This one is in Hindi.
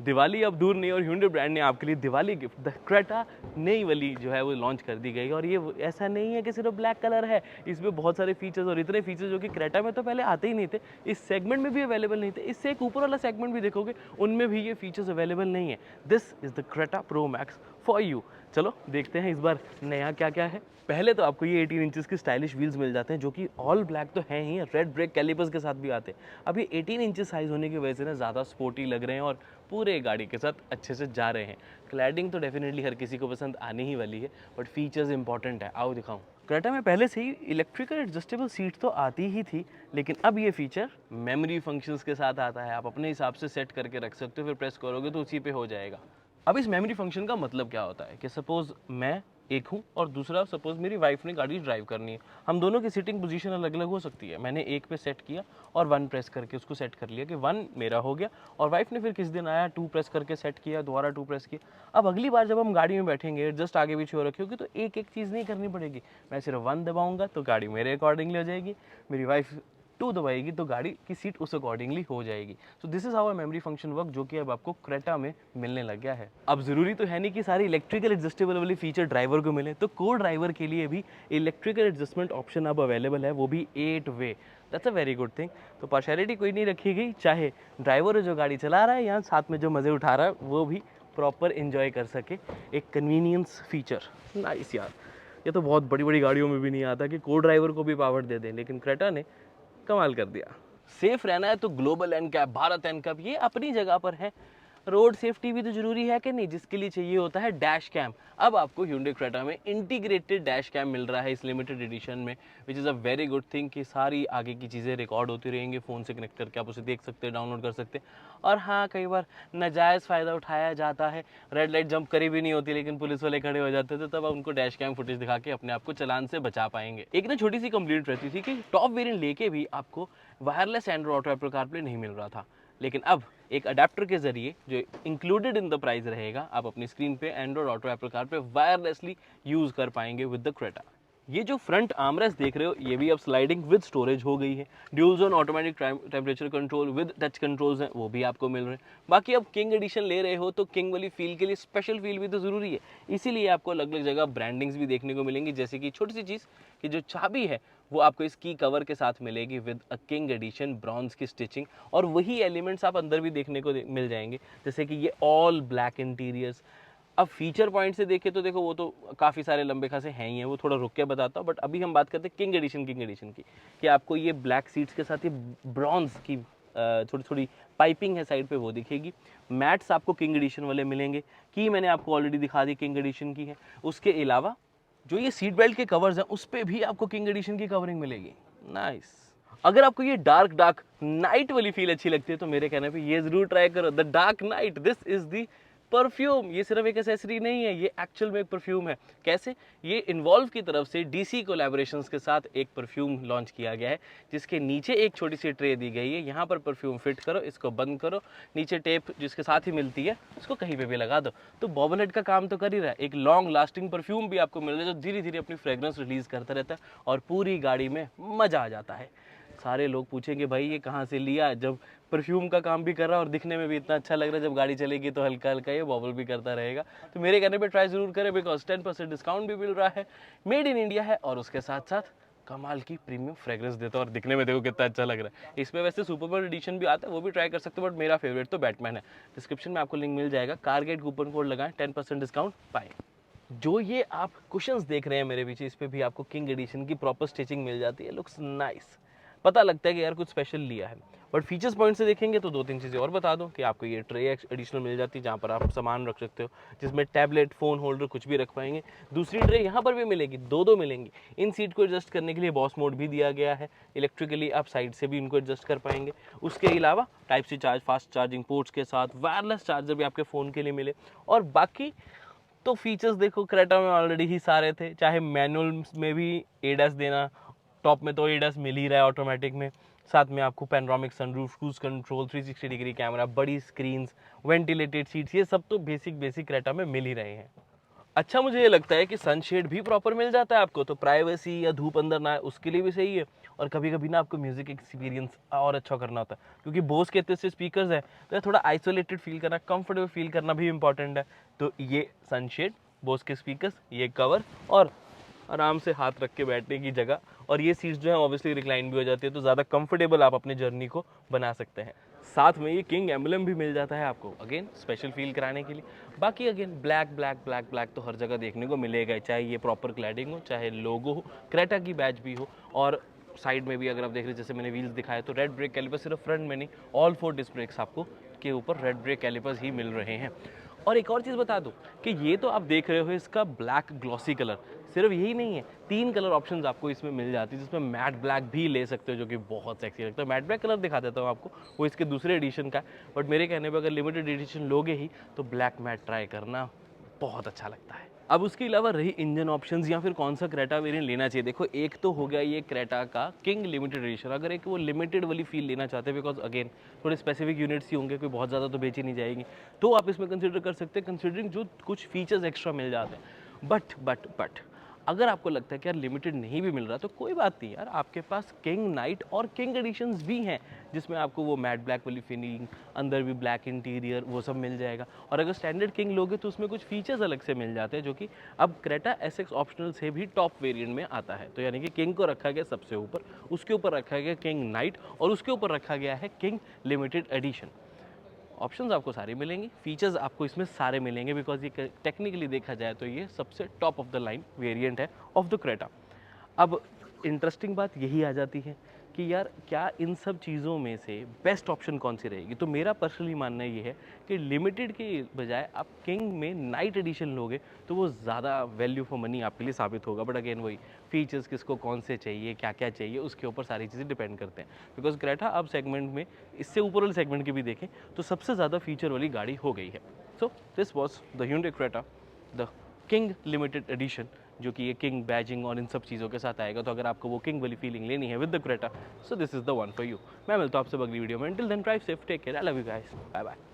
दिवाली अब दूर नहीं और Hyundai ब्रांड ने आपके लिए दिवाली गिफ्ट द क्रेटा नई वाली जो है वो लॉन्च कर दी गई है। और ये ऐसा नहीं है कि सिर्फ ब्लैक कलर है, इसमें बहुत सारे फीचर्स और इतने फीचर्स जो कि क्रेटा में तो पहले आते ही नहीं थे, इस सेगमेंट में भी अवेलेबल नहीं थे। इससे एक ऊपर वाला सेगमेंट भी देखोगे उनमें भी ये फीचर्स अवेलेबल नहीं है। This is the Creta pro max for you. चलो देखते हैं इस बार नया क्या क्या है। पहले तो आपको ये 18 इंचेस की स्टाइलिश व्हील्स मिल जाते हैं जो कि ऑल ब्लैक तो हैं ही, रेड ब्रेक कैलिपर्स के साथ भी आते हैं। अब ये 18 इंचेस साइज होने की वजह से ना ज़्यादा स्पोर्टी लग रहे हैं और पूरे गाड़ी के साथ अच्छे से जा रहे हैं। क्लैडिंग तो डेफिनेटली हर किसी को पसंद आने ही वाली है, बट फीचर्स इंपॉर्टेंट है। आओ दिखाऊं। क्रेटा में पहले से ही इलेक्ट्रिकल एडजस्टेबल सीट तो आती ही थी, लेकिन अब ये फीचर मेमोरी फंक्शंस के साथ आता है। आप अपने हिसाब से सेट करके रख सकते हो, फिर प्रेस करोगे तो उसी पे हो जाएगा। अब इस मेमोरी फंक्शन का मतलब क्या होता है कि सपोज मैं एक हूँ और दूसरा सपोज मेरी वाइफ ने गाड़ी ड्राइव करनी है, हम दोनों की सिटिंग पोजीशन अलग अलग हो सकती है। मैंने एक पे सेट किया और 1 प्रेस करके उसको सेट कर लिया कि 1 मेरा हो गया, और वाइफ ने फिर किस दिन आया 2 प्रेस करके सेट किया, दोबारा 2 प्रेस किया। अब अगली बार जब हम गाड़ी में बैठेंगे, जस्ट आगे पीछे हो रखी होगी, तो एक एक चीज़ नहीं करनी पड़ेगी। मैं सिर्फ 1 दबाऊंगा तो गाड़ी मेरे अकॉर्डिंगली हो जाएगी, मेरी वाइफ 2 दबाएगी तो गाड़ी की सीट उस अकॉर्डिंगली हो जाएगी। सो this is how a memory function work, जो कि अब आपको क्रेटा में मिलने लग गया है। अब जरूरी तो है नहीं कि सारी इलेक्ट्रिकल एडजस्टेबल वाली फीचर ड्राइवर को मिले, तो को ड्राइवर के लिए भी इलेक्ट्रिकल एडजस्टमेंट ऑप्शन अब अवेलेबल है, वो भी 8 way. That's a very good thing. तो पार्शियलिटी कोई नहीं रखी गई, चाहे ड्राइवर जो गाड़ी चला रहा है या साथ में जो मज़े उठा रहा है वो भी प्रॉपर इंजॉय कर सके। एक कन्वीनियंस फीचर, नाइस यार। ये तो बहुत बड़ी बड़ी गाड़ियों में भी नहीं आता कि को ड्राइवर को भी पावर दे दें, लेकिन क्रेटा ने कमाल कर दिया। सेफ रहना है तो ग्लोबल एनकैप, भारत एनकैप ये अपनी जगह पर है। रोड सेफ्टी भी तो जरूरी है कि नहीं, जिसके लिए चाहिए होता है डैश कैम। अब आपको Hyundai Creta में इंटीग्रेटेड डैश कैम मिल रहा है इस लिमिटेड एडिशन में, which is a very good thing कि सारी आगे की चीज़ें रिकॉर्ड होती रहेंगी। फ़ोन से कनेक्ट करके आप उसे देख सकते हैं, डाउनलोड कर सकते हैं। और हाँ, कई बार नाजायज़ फ़ायदा उठाया जाता है, रेड लाइट जंप करी भी नहीं होती लेकिन पुलिस वाले खड़े हो जाते थे, तब आप उनको डैश कैम फुटेज दिखा के अपने आप को चालान से बचा पाएंगे। एक ना छोटी सी कंप्लेंट रहती थी कि टॉप वेरिएंट लेके भी आपको wireless Android auto Apple CarPlay नहीं मिल रहा था, लेकिन अब एक अडेप्टर के जरिए जो इंक्लूडेड इन द प्राइस रहेगा, आप अपनी स्क्रीन पे Android auto Apple CarPlay wirelessly use कर पाएंगे विद द क्रेटा। ये जो फ्रंट आर्मरेस्ट देख रहे हो, ये भी अब स्लाइडिंग विद स्टोरेज हो गई है। Dual zone automatic temperature control with touch controls हैं, वो भी आपको मिल रहे हैं। बाकी अब किंग एडिशन ले रहे हो तो किंग वाली फील के लिए स्पेशल फील भी तो जरूरी है, इसीलिए आपको अलग अलग जगह ब्रांडिंग्स भी देखने को मिलेंगी। जैसे कि छोटी सी चीज़ कि जो चाबी है वो आपको इस की कवर के साथ मिलेगी with a king edition bronze की स्टिचिंग, और वही एलिमेंट्स आप अंदर भी देखने को मिल जाएंगे, जैसे कि ये ऑल ब्लैक इंटीरियर्स। अब फीचर पॉइंट से देखें तो देखो वो तो काफ़ी सारे लंबे खासे हैं ही हैं, वो थोड़ा रुक के बताता हूँ। बट अभी हम बात करते हैं किंग एडिशन की, कि आपको ये ब्लैक सीट्स के साथ ये ब्रॉन्ज की थोड़ी थोड़ी पाइपिंग है साइड पे, वो दिखेगी। मैट्स आपको किंग एडिशन वाले मिलेंगे, की मैंने आपको ऑलरेडी दिखा दी किंग एडिशन की है। उसके अलावा जो ये सीट बेल्ट के कवर्स हैं उस पर भी आपको किंग एडिशन की कवरिंग मिलेगी। नाइस। अगर आपको ये डार्क नाइट वाली फील अच्छी लगती है तो मेरे कहने पे ये जरूर ट्राई करो, the dark night. This is the perfume. ये सिर्फ एक एसेसरी नहीं है, ये एक्चुअल में एक परफ्यूम है। कैसे? ये इन्वॉल्व की तरफ से डीसी कोलैबोरेशंस के साथ एक परफ्यूम लॉन्च किया गया है, जिसके नीचे एक छोटी सी ट्रे दी गई है। यहाँ पर परफ्यूम फिट करो, इसको बंद करो, नीचे टेप जिसके साथ ही मिलती है उसको कहीं पे भी लगा दो, तो बॉबल हेड का काम तो कर ही रहा है। एक लॉन्ग लास्टिंग परफ्यूम भी आपको मिल रहा है जो धीरे धीरे अपनी फ्रेग्रेंस रिलीज करता रहता है और पूरी गाड़ी में मजा आ जाता है। सारे लोग पूछेंगे भाई ये कहाँ से लिया, जब परफ्यूम का काम भी कर रहा है और दिखने में भी इतना अच्छा लग रहा है, जब गाड़ी चलेगी तो हल्का हल्का ये बॉबल भी करता रहेगा। तो मेरे कहने पे ट्राई जरूर करें, बिकॉज 10% डिस्काउंट भी मिल रहा है, मेड इन इंडिया है, और उसके साथ साथ कमाल की प्रीमियम फ्रेग्रेंस देता है और दिखने में देखो कितना अच्छा लग रहा है। इसमें वैसे सुपर बोल एडिशन भी आता है, वो भी ट्राई कर सकते हो, बट मेरा फेवरेट तो बैटमैन है। डिस्क्रिप्शन में आपको लिंक मिल जाएगा, कारगेट कूपन कोड लगाएं, 10% डिस्काउंट पाएं। जो ये आप कुशन्स देख रहे हैं मेरे पीछे, इस पे भी आपको किंग एडिशन की प्रॉपर स्टिचिंग मिल जाती है। लुक्स नाइस, पता लगता है कि यार कुछ स्पेशल लिया है। बट फीचर्स पॉइंट से देखेंगे तो 2-3 चीज़ें और बता दूं कि आपको ये ट्रे एडिशनल मिल जाती है, जहाँ पर आप सामान रख सकते हो, जिसमें टैबलेट, फ़ोन होल्डर कुछ भी रख पाएंगे। दूसरी ट्रे यहाँ पर भी मिलेगी, 2-2 मिलेंगी। इन सीट को एडजस्ट करने के लिए बॉस मोड भी दिया गया है, इलेक्ट्रिकली आप साइड से भी इनको एडजस्ट कर पाएंगे। उसके अलावा type C charge, fast charging ports के साथ वायरलेस चार्जर भी आपके फ़ोन के लिए मिले। और बाकी तो फीचर्स देखो क्रेटा में ऑलरेडी ही सारे थे, चाहे मैनुअल में भी एडास देना, टॉप में तो एडास मिल ही रहा है ऑटोमेटिक में, साथ में आपको panoramic sunroof, cruise control, 360 degree camera, बड़ी स्क्रीन्स, वेंटिलेटेड सीट्स, ये सब तो बेसिक क्रेटा में मिल ही रहे हैं। अच्छा मुझे ये लगता है कि सनशेड भी प्रॉपर मिल जाता है आपको, तो प्राइवेसी या धूप अंदर ना आए उसके लिए भी सही है। और कभी कभी ना आपको म्यूजिक एक्सपीरियंस और अच्छा करना होता है, क्योंकि बोस के इतने से स्पीकर्स हैं, तो थोड़ा आइसोलेटेड फील करना, कंफर्टेबल फील करना भी इंपॉर्टेंट है। तो ये सनशेड, बोस के स्पीकर्स, ये कवर और आराम से हाथ रख के बैठने की जगह, और ये सीट्स जो है ऑब्वियसली रिक्लाइन भी हो जाती है, तो ज़्यादा कंफर्टेबल आप अपनी जर्नी को बना सकते हैं। साथ में ये किंग एम्बलम भी मिल जाता है आपको, अगेन स्पेशल फील कराने के लिए। बाकी again black black black black तो हर जगह देखने को मिलेगा, चाहे ये प्रॉपर क्लैडिंग हो, चाहे लोगो हो, क्रेटा की बैच भी हो। और साइड में भी अगर आप देख रहे हैं, जैसे मैंने व्हील्स दिखाए, तो रेड ब्रेक कैलिपर्स सिर्फ फ्रंट में नहीं, ऑल 4 डिस्क ब्रेक्स आपको के ऊपर रेड ब्रेक कैलिपर्स ही मिल रहे हैं। और एक और चीज़ बता दूं कि ये तो आप देख रहे हो इसका ब्लैक ग्लॉसी कलर, सिर्फ यही नहीं है, 3 कलर ऑप्शंस आपको इसमें मिल जाती है, जिसमें मैट ब्लैक भी ले सकते हो, जो कि बहुत सेक्सी लगता है। मैट ब्लैक कलर दिखा देता हूँ आपको, वो इसके दूसरे एडिशन का है, बट मेरे कहने पर अगर लिमिटेड एडिशन लोगे ही तो ब्लैक मैट ट्राई करना, बहुत अच्छा लगता है। अब उसके अलावा रही इंजन ऑप्शंस या फिर कौन सा क्रेटा वेरिएंट लेना चाहिए, देखो एक तो हो गया ये क्रेटा का किंग लिमिटेड एडिशन, अगर एक वो लिमिटेड वाली फील लेना चाहते हैं, बिकॉज अगेन थोड़े स्पेसिफिक यूनिट्स ही होंगे, कोई बहुत ज़्यादा तो बेची नहीं जाएगी, तो आप इसमें कंसिडर कर सकते हैं, कंसिडरिंग जो कुछ फीचर्स एक्स्ट्रा मिल जाते हैं। बट अगर आपको लगता है कि यार लिमिटेड नहीं भी मिल रहा, तो कोई बात नहीं यार, आपके पास किंग नाइट और किंग एडिशंस भी हैं, जिसमें आपको वो मैट ब्लैक वाली फिनिशिंग, अंदर भी ब्लैक इंटीरियर, वो सब मिल जाएगा। और अगर स्टैंडर्ड किंग लोगे तो उसमें कुछ फीचर्स अलग से मिल जाते हैं, जो कि अब क्रेटा एसएक्स ऑप्शनल से भी टॉप वेरिएंट में आता है। तो यानी कि किंग को रखा गया सबसे ऊपर, उसके ऊपर रखा गया किंग नाइट, और उसके ऊपर रखा गया है किंग लिमिटेड एडिशन। ऑप्शंस आपको सारे मिलेंगे, फीचर्स आपको इसमें सारे मिलेंगे, बिकॉज ये टेक्निकली देखा जाए तो ये सबसे top of the line variant है ऑफ द क्रेटा। अब इंटरेस्टिंग बात यही आ जाती है कि यार क्या इन सब चीज़ों में से बेस्ट ऑप्शन कौन सी रहेगी, तो मेरा पर्सनली मानना ये है कि लिमिटेड के बजाय आप किंग में नाइट एडिशन लोगे तो वो ज़्यादा वैल्यू फॉर मनी आपके लिए साबित होगा। बट अगेन वही फीचर्स किसको कौन से चाहिए, क्या क्या चाहिए, उसके ऊपर सारी चीज़ें डिपेंड करते हैं। बिकॉज क्रेटा अब सेगमेंट में, इससे ऊपर वाले सेगमेंट की भी देखें तो सबसे ज़्यादा फीचर वाली गाड़ी हो गई है। So this was the Hyundai Creta the king limited edition, जो कि ये किंग बैजिंग और इन सब चीज़ों के साथ आएगा। तो अगर आपको वो किंग वाली फीलिंग लेनी है with the Creta, so this is the one for you. मैं मिलता हूँ आपसे अगली वीडियो में। Till then drive safe, take care, I love you guys, bye bye.